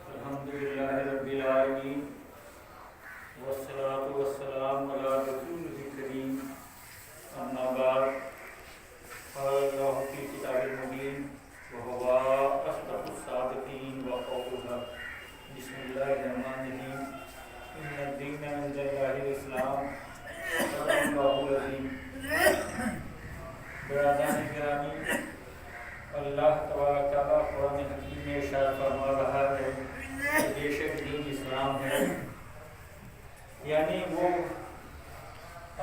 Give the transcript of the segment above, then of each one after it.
الحمدللہ رب العالمین والصلاة والسلام علی رسولہ الکریم اما بعد قال اللہ فی کتاب المبین وہو اصدق الصادقین وقولہ بسم اللہ الرحمن الرحیم ان الدین عند اللہ الاسلام صدق اللہ العظیم. برادران گرامی، اللہ تبارک تعالیٰ قرآن حکیم میں ارشاد فرما رہا ہے کہ بے شک دین اسلام ہے، یعنی وہ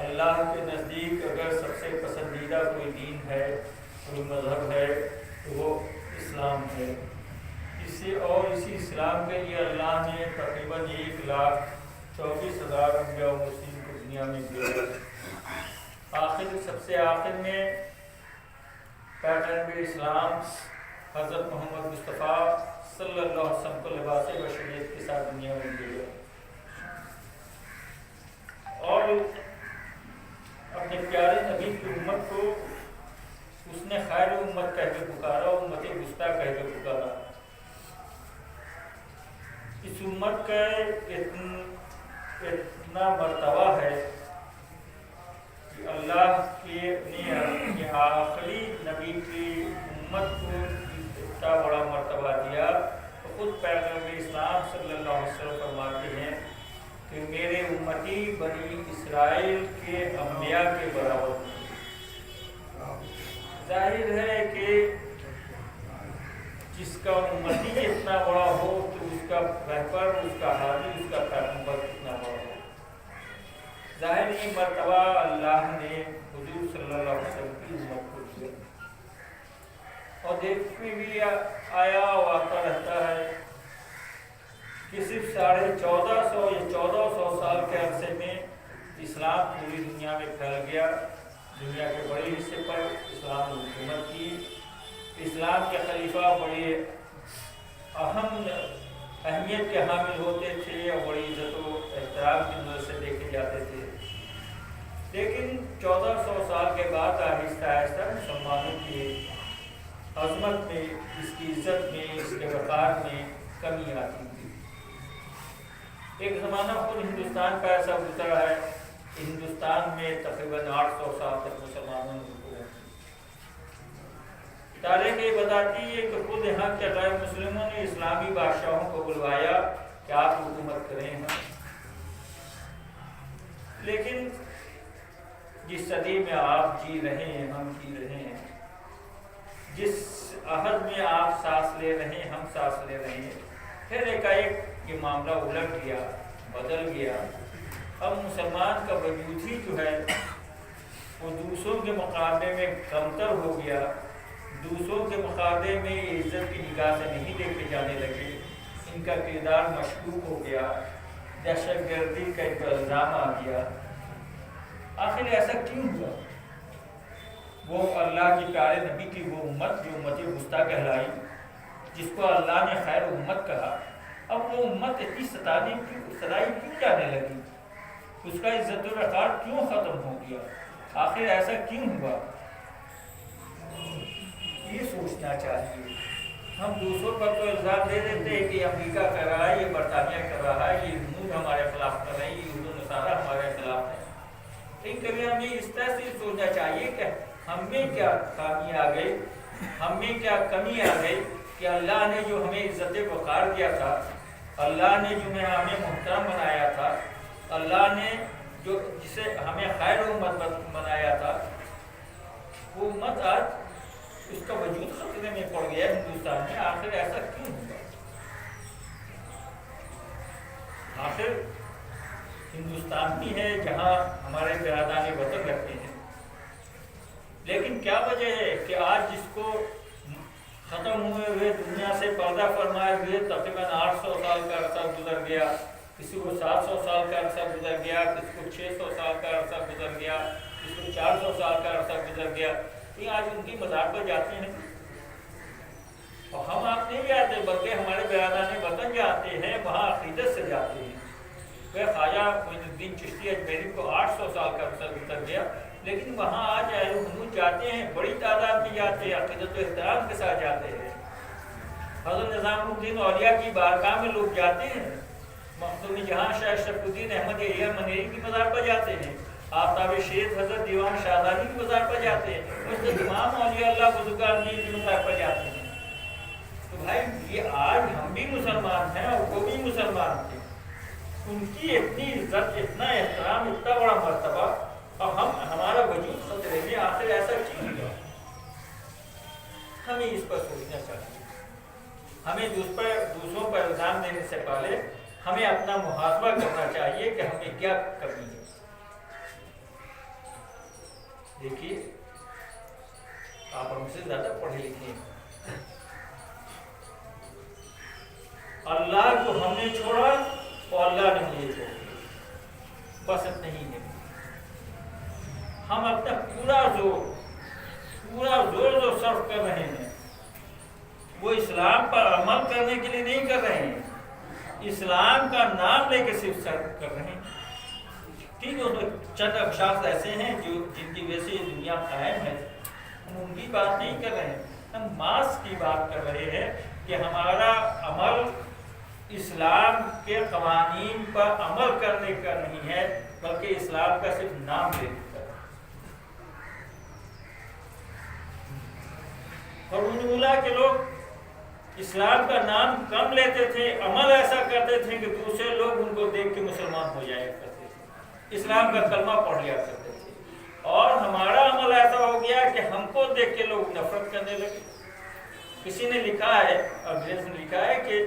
اللہ کے نزدیک اگر سب سے پسندیدہ کوئی دین ہے، کوئی مذہب ہے تو وہ اسلام ہے. اسی اسلام کے لیے اللہ نے تقریباً 1,24,000 انبیاء و مرسلین کو دنیا میں بھیجا. سب سے آخر میں پیغمبر اسلام حضرت محمد مصطفیٰ صلی اللہ علیہ وسلم کو لباس بشریت کے ساتھ دنیا میں بھیجا اور اپنے پیارے نبی کی امت کو اس نے خیر امت کہہ کے پکارا، امت وسطیٰ کہہ کے پکارا. اس امت کا اتنا مرتبہ ہے کہ اللہ کے آخری نبی کی امت کو اتنا بڑا مرتبہ دیا. تو خود پیغمبر اسلام صلی اللہ علیہ وسلم فرماتے ہیں کہ میرے امتی بنی اسرائیل کے انبیاء کے برابر. ظاہر ہے کہ جس کا امتی اتنا بڑا ہو تو اس کا رہبر، اس کا حامی، اس کا پیغمبر اتنا بڑا ہو. ظاہر یہ مرتبہ اللہ نے حضور صلی اللہ علیہ وسلم کی امت کو دیا اور دیکھنے بھی آیا اور آتا رہتا ہے کہ صرف 1450 یا 1400 سال کے عرصے میں اسلام پوری دنیا میں پھیل گیا. دنیا کے بڑے حصے پر اسلام نے حکومت کی. اسلام کے خلیفہ بڑے اہمیت کے حامل ہوتے تھے اور بڑی عزت و احترام کی نظر سے دیکھے جاتے تھے. لیکن 1400 سال کے بعد آہستہ آہستہ مسلمانوں کی عظمت میں، اس کی عزت میں، اس کے وقار میں کمی آتی تھی. ایک زمانہ خود ہندوستان کا ایسا گزرا ہے کہ ہندوستان میں تقریباً 800 سال تک مسلمانوں نے حکومت کی. تاریخ یہ بتاتی ہے کہ خود یہاں کے غیر مسلموں نے اسلامی بادشاہوں کو بلوایا کہ آپ حکومت کریں ہیں. لیکن جس صدی میں آپ جی رہے ہیں، ہم جی رہے ہیں، جس عہد میں آپ سانس لے رہے ہیں، ہم سانس لے رہے ہیں، پھر ایک یہ معاملہ الٹ گیا، بدل گیا. اب مسلمان کا وجود ہی جو ہے وہ دوسروں کے مقابلے میں کمتر ہو گیا. دوسروں کے مقابلے میں عزت کی نگاہ سے نہیں دیکھے جانے لگے. ان کا کردار مشکوک ہو گیا. دہشت گردی کا ایک الزام آ گیا. آخر ایسا کیوں ہوا؟ وہ اللہ کے پیارے نبی کی وہ امت جو امت وسطیٰ کہلائی، جس کو اللہ نے خیر امت کہا، اب وہ امت اتنی ستائی کیوں جانے لگی؟ اس کا عزت و وقار کیوں ختم ہو گیا؟ آخر ایسا کیوں ہوا؟ یہ سوچنا چاہیے. ہم دوسروں پر تو الزام دے دیتے ہیں کہ امریکہ کر رہا ہے، یہ برطانیہ کر رہا ہے، یہ ہنود ہمارے خلاف کر رہے ہیں، یہ یہود و نصارہ ہمارے خلاف ہے. لیکن کبھی ہمیں اس طرح سے سوچنا چاہیے کہ ہم میں کیا خامی آ گئی، ہم میں کیا کمی آ گئی کہ اللہ نے جو ہمیں عزت وقار دیا تھا، اللہ نے جو ہمیں محترم بنایا تھا، اللہ نے جو جسے ہمیں خیر امت بنایا تھا، وہ امت آج اس کا وجود خطرے میں پڑ گیا ہندوستان میں. آخر ایسا کیوں ہوا؟ آخر ہندوستان بھی ہے جہاں ہمارے برادران وطن رہتے ہیں، لیکن کیا وجہ ہے کہ آج جس کو ختم ہوئے دنیا سے پردہ فرمائے ہوئے تقریباً 800 سال کا عرصہ گزر گیا، کسی کو 700 سال کا عرصہ گزر گیا، کسی کو 600 سال کا عرصہ گزر گیا، کسی کو 400 سال کا عرصہ گزر گیا، یہ آج ان کی مزار پر جاتے ہیں اور ہم آپ نہیں جاتے، بلکہ ہمارے برادران وطن جاتے ہیں، وہاں عقیدت سے جاتے ہیں. خواجہ معین الدین چشتی اجمیری کو 800 سال کا عرصہ گزر گیا، لیکن وہاں آج اہل حنوت جاتے ہیں، بڑی تعداد میں جاتے ہیں، عقیدت و احترام کے ساتھ جاتے ہیں. حضرت نظام الدین اولیاء کی بارگاہ میں لوگ جاتے ہیں، مخدوم جہاں شاہ اشرف الدین احمد علیہ منیری کی مزار پر جاتے ہیں، آفتاب شیخ حضرت دیوان شاہزادی کی مزار پر جاتے ہیں، اس سے تمام اولیاء اللہ بزرگان دین کی مزار پر جاتے ہیں۔ تو بھائی یہ آج ہم بھی مسلمان ہیں اور وہ بھی مسلمان تھے، ان کی اتنی عزت، اتنا احترام، اتنا بڑا مرتبہ، اور ہمارا وجود خطرے میں، آخر ایسا کیوں ہوا؟ ہمیں اس پر سوچنا چاہیے۔ ہمیں دوسروں پر الزام دینے سے پہلے ہمیں اپنا محاسبہ کرنا چاہیے کہ ہمیں کیا کرنی ہے۔ دیکھیے آپ ہم سے زیادہ پڑھے لکھے ہیں، اللہ کو ہم نے چھوڑا اور اللہ نے مجھے چھوڑا، بس اتنا ہی ہے۔ ہم اپنا پورا زور صرف کر رہے ہیں، وہ اسلام پر عمل کرنے کے لیے نہیں کر رہے ہیں، اسلام کا نام لے کے صرف صرف کر رہے ہیں۔ ٹھیک ہے، چند اشخاص ایسے ہیں جن کی وجہ سے یہ دنیا قائم ہے، ہم ان کی بات نہیں کر رہے ہیں، ہم ماس کی بات کر رہے ہیں کہ ہمارا عمل اسلام کے قوانین پر عمل کرنے کا نہیں ہے، بلکہ اسلام کا صرف نام لینے کا۔ اور اولا کے لوگ اسلام کا نام کم لیتے تھے، عمل ایسا کرتے تھے کہ دوسرے لوگ ان کو دیکھ کے مسلمان ہو جایا کرتے تھے، اسلام کا کلمہ پڑھ لیا کرتے تھے، اور ہمارا عمل ایسا ہو گیا کہ ہم کو دیکھ کے لوگ نفرت کرنے لگے۔ کسی نے لکھا ہے، انگریز نے لکھا ہے کہ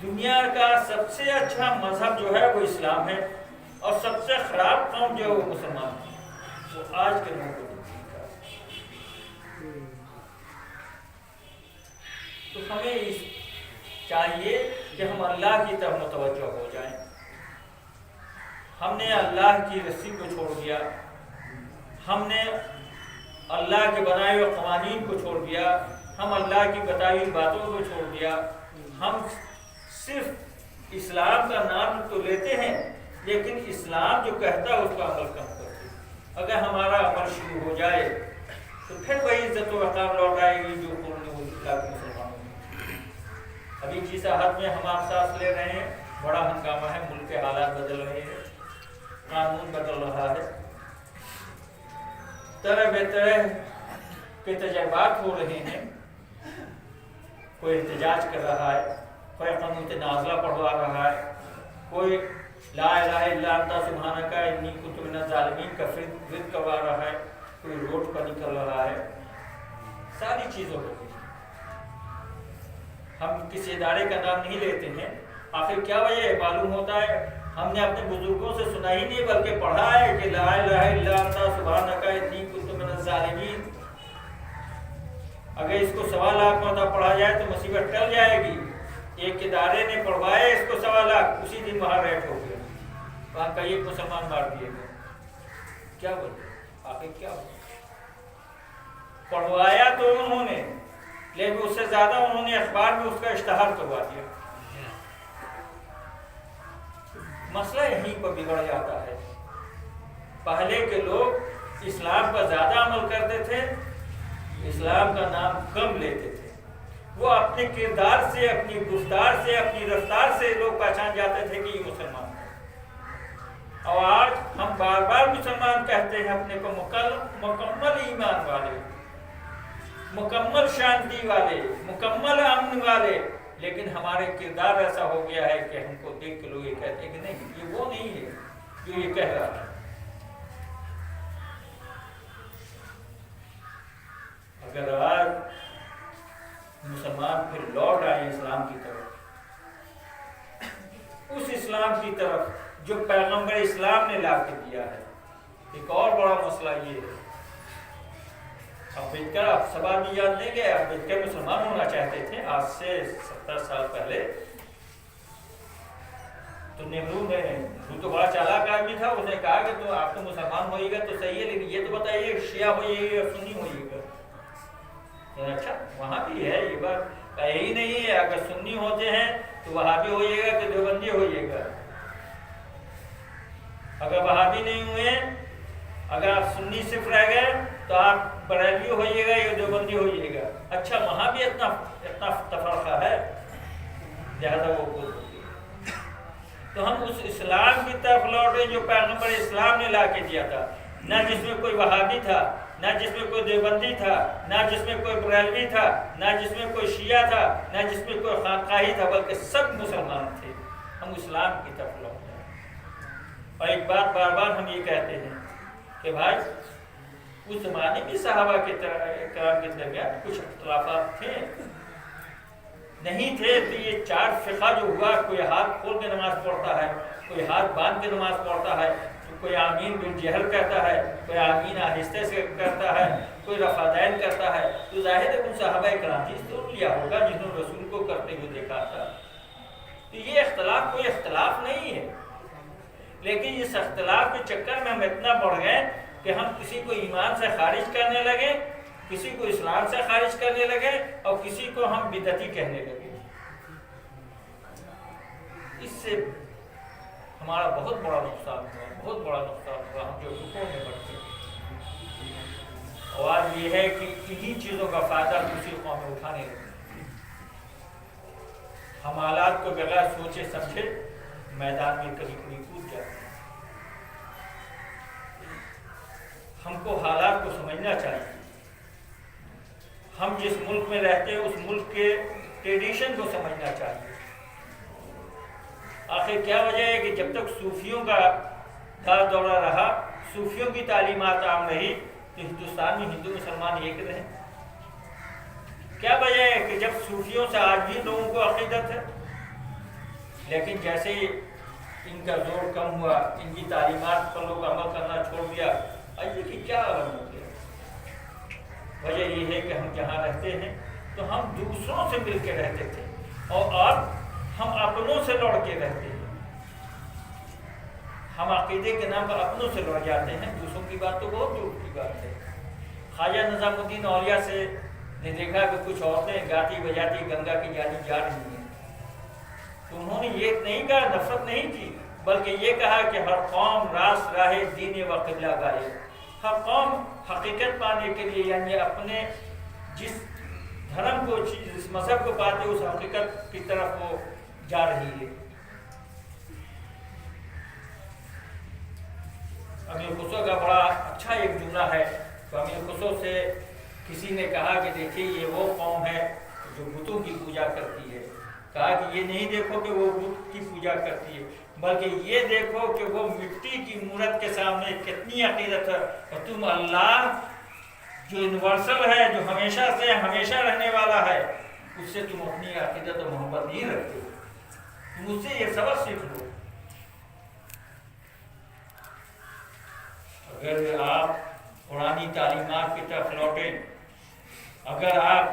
دنیا کا سب سے اچھا مذہب جو ہے وہ اسلام ہے، اور سب سے خراب قوم جو ہے وہ مسلمان ہے۔ وہ آج کے لوگوں کو تو ہمیں چاہیے کہ ہم اللہ کی طرف متوجہ ہو جائیں۔ ہم نے اللہ کی رسی کو چھوڑ دیا، ہم نے اللہ کے بنائے ہوئے قوانین کو چھوڑ دیا، ہم اللہ کی بتائی ہوئی باتوں کو چھوڑ دیا، ہم صرف اسلام کا نام تو لیتے ہیں لیکن اسلام جو کہتا ہے اس کا عمل کم کرتے ہیں۔ اگر ہمارا عمل شروع ہو جائے تو پھر وہی عزت و وقار لوٹ آئے گی جو قرون اللہ کے مسلمانوں۔ ابھی جس حد میں ہم آپ سانس لے رہے ہیں، بڑا ہنگامہ ہے، ملک کے حالات بدل رہے ہیں، قانون بدل رہا ہے، طرح بے طرح کے تجربات ہو رہے ہیں، کوئی احتجاج کر رہا ہے، کوئی قانون نازلہ پڑھوا رہا ہے، کوئی لا الہ الا انت سبحانک انی کنت من الظالمین کا ورد کروا رہا ہے، کوئی روڈ پر نکل رہا ہے، ساری چیزیں ہو رہی ہیں۔ ہم کسی ادارے کا نام نہیں لیتے ہیں، آخر کیا وجہ ہے؟ معلوم ہوتا ہے ہم نے اپنے بزرگوں سے سنا ہی نہیں بلکہ پڑھا ہے کہ لا الہ الا انت سبحانک انی کنت من الظالمین۔ اگر اس کو 1.25 لاکھ مرتبہ پڑھا جائے تو مصیبت ٹل جائے گی۔ ایک ادارے نے پڑھوایا اس کو 1.25 لاکھ، اسی دن وہاں ریٹ ہو گیا، وہاں کا ایک مسلمان مار دیے گئے۔ کیا بولتے آخر کیا ہوا؟ پڑھوایا تو انہوں نے، لیکن اس سے زیادہ انہوں نے اخبار میں اس کا اشتہار کروا دیا۔ مسئلہ یہیں پر بگڑ جاتا ہے۔ پہلے کے لوگ اسلام پر زیادہ عمل کرتے تھے، اسلام کا نام کم لیتے تھے، وہ اپنے کردار سے، اپنی گفتار سے، اپنی رفتار سے لوگ پہچان جاتے تھے کہ یہ مسلمان ہے۔ اور آج ہم بار بار مسلمان کہتے ہیں اپنے کو مکمل ایمان والے، مکمل شانتی والے، مکمل امن والے، لیکن ہمارے کردار ایسا ہو گیا ہے کہ ہم کو دیکھ کے لوگ یہ کہتے ہیں کہ نہیں، یہ وہ نہیں ہے جو یہ کہہ رہا ہے۔ اگر آج مسلمان پھر لوٹ آئے اسلام کی طرف، اس اسلام کی طرف جو پیغمبر اسلام نے لا کے دیا ہے۔ ایک اور بڑا مسئلہ یہ ہے، امبیڈکر، آپ سب آدمی یاد لیں گے، امبیڈکر مسلمان ہونا چاہتے تھے آج سے 70 سال پہلے۔ تو نہرو تو بڑا چالاک آدمی تھا، اس نے کہا کہ تو آپ تو مسلمان ہوئے گا تو صحیح ہے، لیکن یہ تو بتائیے شیعہ ہوئیے گا یا سنی ہوئیے گا؟ اچھا وہاں بھی ہے یہ بات، یہی نہیں ہے، اگر سنی ہوتے ہیں تو وہابی ہوئیے گا کہ دیوبندی ہوئیے گا، اگر وہابی نہیں ہوئے، اگر آپ سنی صرف رہ گئے تو آپ بریلوی ہوئیے گا یا دیوبندی ہوئیے گا۔ اچھا وہاں بھی اتنا تفرقہ ہے، لہذا وہ خود ہوتی ہے۔ تو ہم اس اسلام کی طرف لوٹے جو پیغمبر اسلام نے لا کے دیا تھا، نہ جس میں کوئی وہابی تھا، نہ جس میں کوئی دیوبندی تھا، نہ جس میں کوئی بریلوی تھا، نہ جس میں کوئی شیعہ تھا، نہ جس میں کوئی خانقاہی تھا، بلکہ سب مسلمان تھے۔ ہم اسلام کی طرف لوٹے ہیں۔ اور ایک بات بار بار ہم یہ کہتے ہیں کہ بھائی اس زمانے میں صحابہ کے کرام کے درمیان کچھ اختلافات تھے، نہیں تھے تو یہ چار فقہ جو ہوا، کوئی ہاتھ کھول کے نماز پڑھتا ہے، کوئی ہاتھ باندھ کے نماز پڑھتا ہے، کوئی آمین بالجہر کہتا ہے، کوئی آمین آہستہ سے کرتا ہے، کوئی رفع دین کرتا ہے، تو ظاہر ہے ان صحابہ کرام نے اس کو لیا ہوگا جنہوں نے رسول کو کرتے ہوئے دیکھا تھا۔ تو یہ اختلاف کوئی اختلاف نہیں ہے، لیکن اس اختلاف کے چکر میں ہم اتنا بڑھ گئے کہ ہم کسی کو ایمان سے خارج کرنے لگے، کسی کو اسلام سے خارج کرنے لگے، اور کسی کو ہم بدعتی کہنے لگے۔ اس سے ہمارا بہت بڑا نقصان ہوا، بہت بڑا نقصان ہوا، ہم جو رکوع میں بڑھتے ہیں۔ اور آج یہ ہے کہ انہی چیزوں کا فائدہ دوسری قومیں اٹھانے لگے۔ ہم حالات کو بغیر سوچے سمجھے میدان میں کبھی کبھی کود جاتے ہیں۔ ہم کو حالات کو سمجھنا چاہیے۔ ہم جس ملک میں رہتے ہیں اس ملک کے ٹریڈیشن کو سمجھنا چاہیے۔ آخر کیا وجہ ہے کہ جب تک صوفیوں کا دار دورہ رہا، صوفیوں کی تعلیمات عام رہی، تو ہندوستان میں ہندو مسلمان ایک رہے۔ کیا وجہ ہے کہ جب صوفیوں سے آج بھی لوگوں کو عقیدت ہے، لیکن جیسے ان کا زور کم ہوا، ان کی تعلیمات پر لوگ عمل کرنا چھوڑ دیا، آئیے کہ کیا عالم ہو گیا؟ وجہ یہ ہے کہ ہم جہاں رہتے ہیں تو ہم دوسروں سے مل کے رہتے تھے، اور اب ہم اپنوں سے لڑ کے رہتے ہیں۔ ہم عقیدے کے نام پر اپنوں سے لڑ جاتے ہیں، دوسروں کی بات تو بہت دور کی بات ہے۔ خواجہ نظام الدین اولیاء سے نے دیکھا کہ کچھ عورتیں گاتی بجاتی گنگا کی جانب جا رہی ہیں، تو انہوں نے یہ نہیں کہا، نفرت نہیں کی، بلکہ یہ کہا کہ ہر قوم راست راہ دین و قبلہ گائے۔ ہر قوم حقیقت پانے کے لیے، یعنی اپنے جس دھرم کو، جس مذہب کو پاتے اس حقیقت کی طرف وہ جا رہی ہے۔ امیر خسرو کا بڑا اچھا ایک جملہ ہے، تو امیر خسرو سے کسی نے کہا کہ دیکھیے یہ وہ قوم ہے جو بتوں کی پوجا کرتی ہے۔ کہا کہ یہ نہیں دیکھو کہ وہ بت کی پوجا کرتی ہے، بلکہ یہ دیکھو کہ وہ مٹی کی مورت کے سامنے کتنی عقیدت ہے، اور تم اللہ جو یونیورسل ہے، جو ہمیشہ سے ہمیشہ رہنے والا ہے، اس سے تم اپنی عقیدت و محبت نہیں رکھتے ہو۔ تم اس سے یہ سبق سیکھ لو۔ اگر آپ قرآنی تعلیمات کی طرف لوٹے، اگر آپ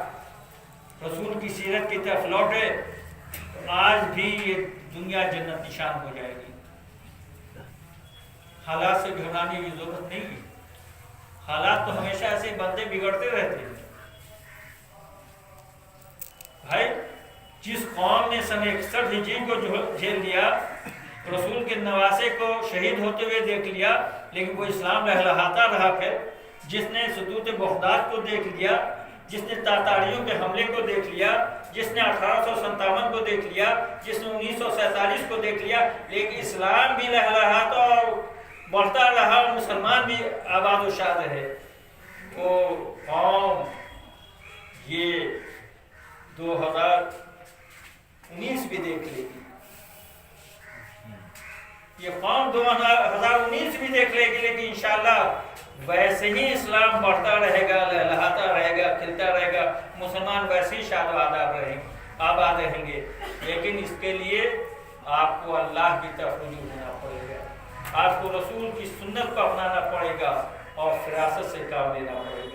رسول کی سیرت کی طرف لوٹے، تو آج بھی یہ دنیا جنت نشان ہو جائے گی۔ حالات سے گھبرانے کی ضرورت نہیں ہے، حالات تو ہمیشہ ایسے بندے بگڑتے رہتے ہیں۔ بھائی جس قوم نے سن 61 ہجری کو جھیل لیا، رسول کے نواسے کو شہید ہوتے ہوئے دیکھ لیا، لیکن وہ اسلام لہلہاتا رہا، پھر جس نے سدوت بغداد کو دیکھ لیا، جس نے تاتاریوں کے حملے کو دیکھ لیا، جس نے 1857 کو دیکھ لیا، جس نے 1947 کو دیکھ لیا، لیکن اسلام بھی لہلہاتا اور بڑھتا رہا، اور مسلمان بھی آباد و شاد رہے، وہ قوم یہ 2019 بھی دیکھ لے گی، یہ قوم 2019 بھی دیکھ لے گی، لیکن انشاءاللہ ویسے ہی اسلام بڑھتا رہے گا، لہلہاتا رہے گا، کھلتا رہے گا، مسلمان ویسے ہی شاد و آباد رہیں گے۔ لیکن اس کے لیے آپ کو اللہ کی طرف رجوع ہونا پڑے گا، آپ کو رسول کی سنت کو اپنانا پڑے گا، اور فراست سے کام لینا پڑے گا۔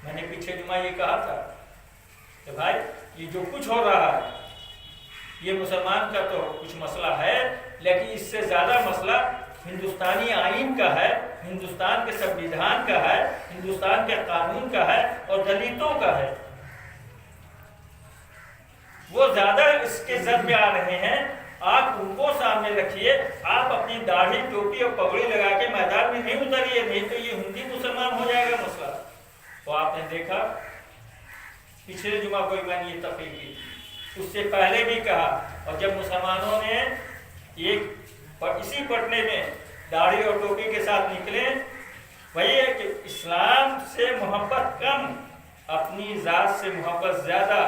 میں نے پیچھے جمعہ یہ کہا تھا کہ بھائی یہ جو کچھ ہو رہا ہے، یہ مسلمان کا تو کچھ مسئلہ ہے، لیکن اس سے زیادہ مسئلہ ہندوستانی آئین کا ہے، ہندوستان کے سنویدھان کا ہے، ہندوستان کے قانون کا ہے، اور دلتوں کا ہے۔ وہ زیادہ اس کے زد میں آ رہے ہیں، آپ ان کو سامنے رکھیے، آپ اپنی داڑھی ٹوپی اور پگڑی لگا کے میدان میں نہیں اتریے، نہیں تو یہ ہندی مسلمان ہو جائے گا مسئلہ۔ تو آپ نے دیکھا پچھلے جمعہ کو میں نے یہ تقریر کی، اس سے پہلے بھی کہا، اور جب مسلمانوں نے اسی پٹنے میں داڑھی اور ٹوپی کے ساتھ نکلے، وہی ہے کہ اسلام سے محبت کم، اپنی ذات سے محبت زیادہ،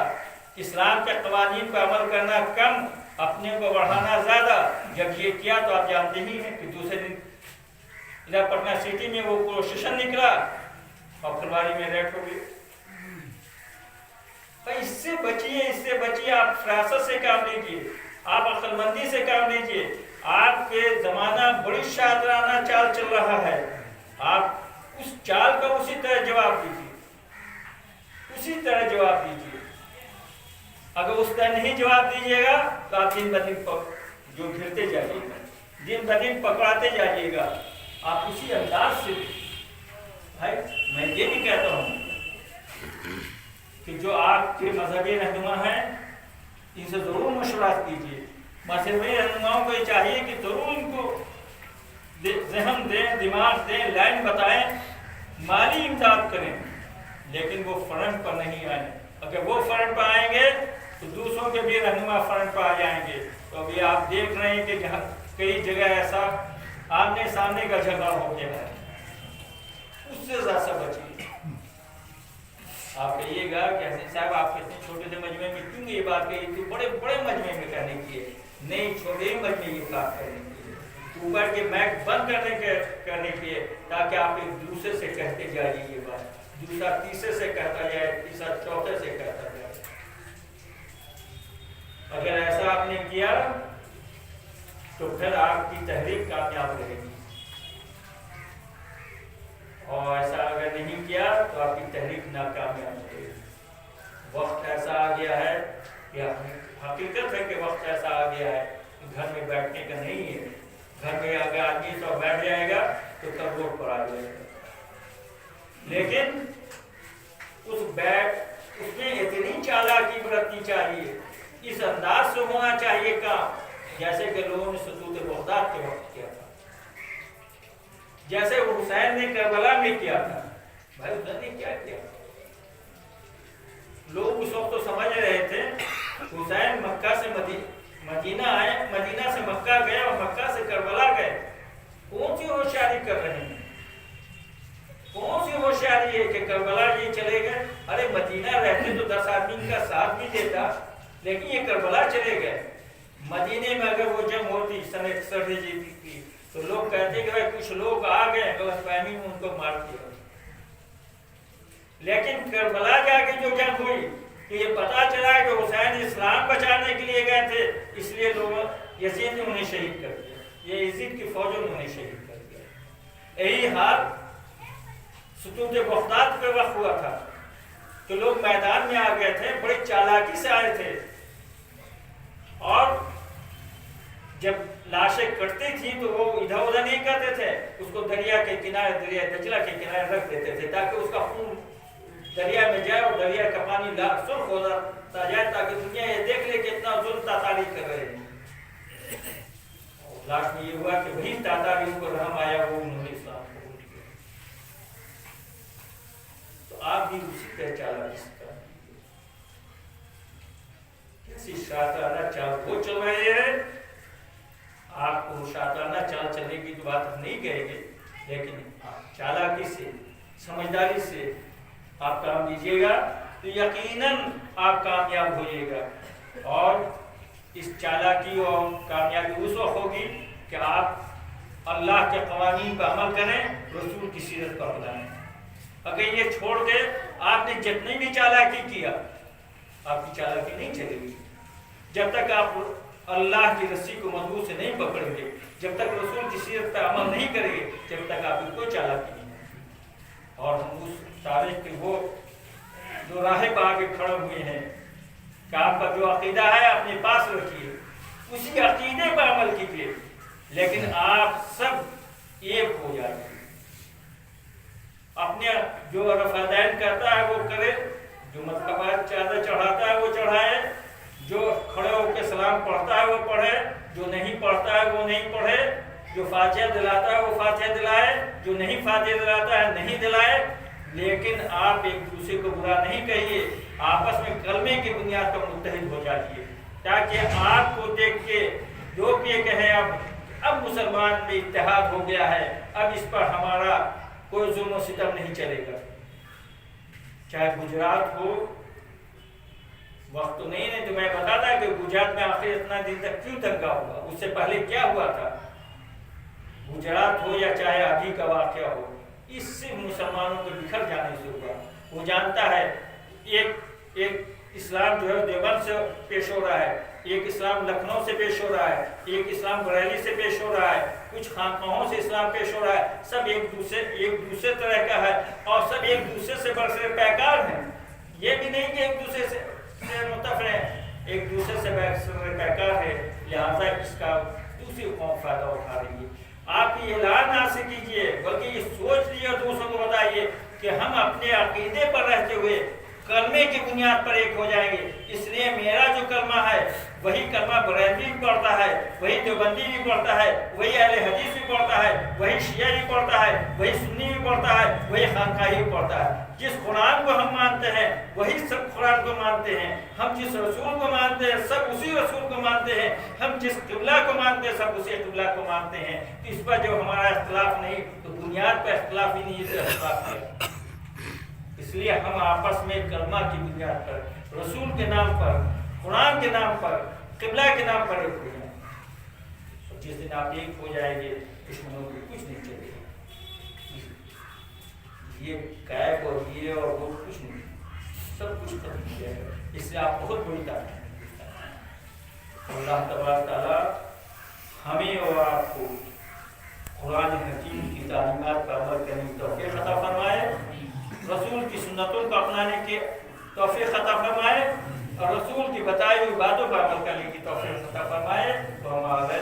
اسلام کے قوانین پر عمل کرنا کم، اپنے کو بڑھانا زیادہ۔ جب یہ کیا تو آپ جانتے ہی ہیں کہ دوسرے دن ادھر پٹنہ سٹی میں وہ پروسیشن نکلا اور پھلواری میں ریڈ ہو گئی۔ اس سے بچیے، آپ فراست سے کام لیجیے، آپ عقل مندی سے کام لیجیے۔ آپ کے زمانہ بڑی شاطرانہ چال چل رہا ہے، آپ اس چال کا اسی طرح جواب دیجیے۔ اگر اس طرح نہیں جواب دیجیے گا تو آپ دن بدن جو گرتے جائیے گا، دن بدن پکڑاتے جائیے گا، آپ اسی انداز سے۔ بھائی میں یہ بھی کہتا ہوں کہ جو آپ کے مذہبی رہنما ہیں ان سے ضرور مشورات کیجیے۔ مذہبی رہنماؤں کو یہ چاہیے کہ ضرور ان کو ذہن دیں، دماغ دیں، لائن بتائیں، مالی امداد کریں، لیکن وہ فرنٹ پر نہیں آئیں۔ اگر وہ فرنٹ پر آئیں گے تو دوسروں کے بھی رہنما فرنٹ پر آ جائیں گے۔ تو ابھی آپ دیکھ رہے ہیں کہ جہاں کئی جگہ ایسا آمنے سامنے کا جھگڑا ہو گیا ہے، اس سے زیادہ بچیے۔ آپ کہیے گا کہ حسین صاحب آپ اتنے چھوٹے سے مجمع میں کیوں یہ بات کہی تھی؟ بڑے مجمع میں کہنے کی ہے، نہیں چھوٹے مجمع یہ بات کرنے کی ہے، اوپر کے مائک بند کرنے کی ہے، تاکہ آپ ایک دوسرے سے کہتے جائیے یہ بات، دوسرا تیسرے سے کہتا جائے، تیسرا چوتھے سے کہتا جائے۔ اگر ایسا آپ نے کیا تو پھر آپ کی تحریک کامیاب رہے گی، اور ایسا اگر نہیں کیا تو آپ کی تحریک ناکامیاب رہے گی۔ وقت ایسا آ گیا ہے کہ حقیقت ہے کہ وقت ایسا آ گیا ہے کہ گھر میں بیٹھنے کا نہیں ہے۔ گھر میں اگر آدمی تو بیٹھ جائے گا تو تب ووٹ پر آ جائے گا، لیکن اس میں اتنی چالاکی برتنی چاہیے، اس انداز سے ہونا چاہیے کام جیسے کہ لوگوں نے سطوط بغداد کے وقت کیا تھا، جیسے حسین نے کربلا میں کیا تھا۔ بھائی حسین نے کیا کیا؟ لوگ اس وقت تو سمجھ رہے تھے حسین مکہ سے مدینہ آئے، مدینہ سے مکہ گئے اور مکہ سے کربلا گئے۔ کون سی ہوشیاری کر رہے ہیں؟ کون سی ہوشیاری ہے کہ کربلا یہ چلے گئے؟ ارے مدینہ رہتے تو 10 آدمی کا ساتھ بھی دیتا، لیکن یہ کربلا چلے گئے۔ مدینے میں اگر وہ جنگ ہوتی سن 61 ہجری کی تو لوگ کہتے کہ بھائی کچھ لوگ آ گئے، غلط فہمی میں ان کو مار دیا۔ لیکن کربلا جا کے جو جنگ ہوئی کہ یہ پتا چلا کہ حسین اسلام بچانے کے لیے گئے تھے، اس لیے لوگ یزید نے انہیں شہید کر دیا، یہ یزید کی فوجوں نے انہیں شہید کر دیا۔ یہی حال سطوط بغداد پہ وقت ہوا تھا کہ لوگ میدان میں آ گئے تھے، بڑی چالاکی سے آئے تھے، اور جب لاشیں کٹتی تھیں تو وہ ادھر ادھر نہیں کرتے تھے، اس کو دریا کے کنارے، دریا دجلہ کے کنارے رکھ دیتے تھے تاکہ اس کا خون دریا میں جائے اور دریا کا پانی سرخ ہو جاتا جائے، تاکہ دنیا یہ دیکھ لے کہ اتنا ظلم تاتاری کر رہے ہیں۔ لاسٹ میں یہ ہوا کہ وہی تاتاریوں کو رحم آیا، وہ انہوں نے اسلام قبول کیا۔ تو آپ بھی اسی طرح چالاکی سے کیسی شاطرانہ چال وہ چل رہے ہیں۔ آپ کو شاطرانہ چال چلنے کی تو بات ہم نہیں کہیں گے، لیکن چالاکی سے، سمجھداری سے آپ کام لیجیے گا تو یقیناً آپ کامیاب ہوئیے گا۔ اور اس چالاکی اور کامیابی اس وقت ہوگی کہ آپ اللہ کے قوانین پر عمل کریں، رسول کی سیرت پر اپنائیں۔ اگر یہ چھوڑ کے آپ نے جتنی بھی چالاکی کیا، آپ کی چالاکی نہیں چلے گی۔ جب تک آپ اللہ کی رسی کو مضبوط سے نہیں پکڑیں گے، جب تک رسول کی سیرت پر عمل نہیں کریں گے، جب تک آپ کی کوئی چالاکی نہیں ہوگی۔ اور ہم اس تاریخ کے وہ جو راہ پہ آگے کھڑے ہوئے ہیں کہ آپ کا جو عقیدہ ہے اپنے پاس رکھیے، اسی عقیدے پر عمل کیجیے، لیکن آپ سب ایک ہو جائیے۔ اپنے جو رفادین کرتا ہے وہ کرے، جو مذہبات چادر چڑھاتا ہے وہ چڑھائے، جو کھڑے ہو کے سلام پڑھتا ہے وہ پڑھے، جو نہیں پڑھتا ہے وہ نہیں پڑھے، جو فاتحہ دلاتا ہے وہ فاتحہ دلائے، جو نہیں فاتحہ دلاتا ہے نہیں دلائے، لیکن آپ ایک دوسرے کو برا نہیں کہیے، آپس میں کلمے کی بنیاد پر متحد ہو جائیے، تاکہ آپ کو دیکھ کے لوگ یہ کہیں اب مسلمان میں اتحاد ہو گیا ہے، اب اس پر ہمارا کوئی ظلم و ستم نہیں چلے گا۔ چاہے گجرات ہو، وقت تو نہیں ہے تو میں بتاتا کہ گجرات میں آخر اتنا دن تک کیوں دنگا ہوا، اس سے پہلے کیا ہوا تھا۔ گجرات ہو یا چاہے ابھی کا واقعہ ہو، اس سے مسلمانوں کے بکھر جانے سے ہوا۔ وہ جانتا ہے ایک اسلام جو ہے دیوبند سے پیش ہو رہا ہے، ایک اسلام لکھنؤ سے پیش ہو رہا ہے، ایک اسلام بریلی سے پیش ہو رہا ہے، کچھ خانقاہوں سے اسلام پیش ہو رہا ہے، سب ایک دوسرے طرح کا ہے اور سب ایک دوسرے سے برسر پیکار ہیں۔ یہ بھی نہیں کہ ایک دوسرے سے متفق ہیں، ایک دوسرے سے برسر پیکار ہے، لہٰذا اس کا دوسری قوم فائدہ اٹھا رہی ہے۔ آپ یہ اعلان نہ سے کیجیے بلکہ یہ سوچ لیے اور دوسروں کو بتائیے کہ ہم اپنے عقیدے پر رہتے ہوئے کلمے کی بنیاد پر ایک ہو جائیں گے۔ اس لیے میرا جو کلمہ ہے وہی کلمہ بریلوی بھی پڑھتا ہے، وہی دیوبندی بھی پڑھتا ہے، وہی اہل حدیث بھی پڑھتا ہے، وہی شیعہ بھی پڑھتا ہے، وہی سنی بھی پڑھتا ہے، وہی خانقاہی بھی پڑھتا ہے۔ جس قرآن کو ہم مانتے ہیں وہی سب قرآن کو مانتے ہیں، ہم جس رسول کو مانتے ہیں سب اسی رسول کو مانتے ہیں، ہم جس قبلہ کو مانتے ہیں سب اسی قبلہ کو مانتے ہیں۔ تو اس پر جو ہمارا اختلاف نہیں تو بنیاد پر اختلاف ہی نہیں ہے، اختلاف ہے۔ اس لیے ہم آپس میں کلمہ کی بنیاد پر، رسول کے نام پر، قرآن کے نام پر، قبلہ کے نام پر ایک ہو جائیں۔ جس دن آپ ایک ہو جائیں گے دشمنوں کو کچھ نہیں چلے گا، یہ قائب اور یہ اور وہ کچھ نہیں، سب کچھ ختم ہو جائے گا۔ اس سے آپ بہت بڑی طاقت ہیں۔ اللہ تبارک تعالیٰ ہمیں اور آپ کو قرآن حکیم کی تعلیمات پر عمل کرنے کی توفیق عطا فرمائے، رسول کی سنتوں کو اپنانے کی توفیق عطا فرمائے اور رسول کی بتائی ہوئی باتوں پر عمل کرنے کی توفیق عطا فرمائے۔ تو ہمارے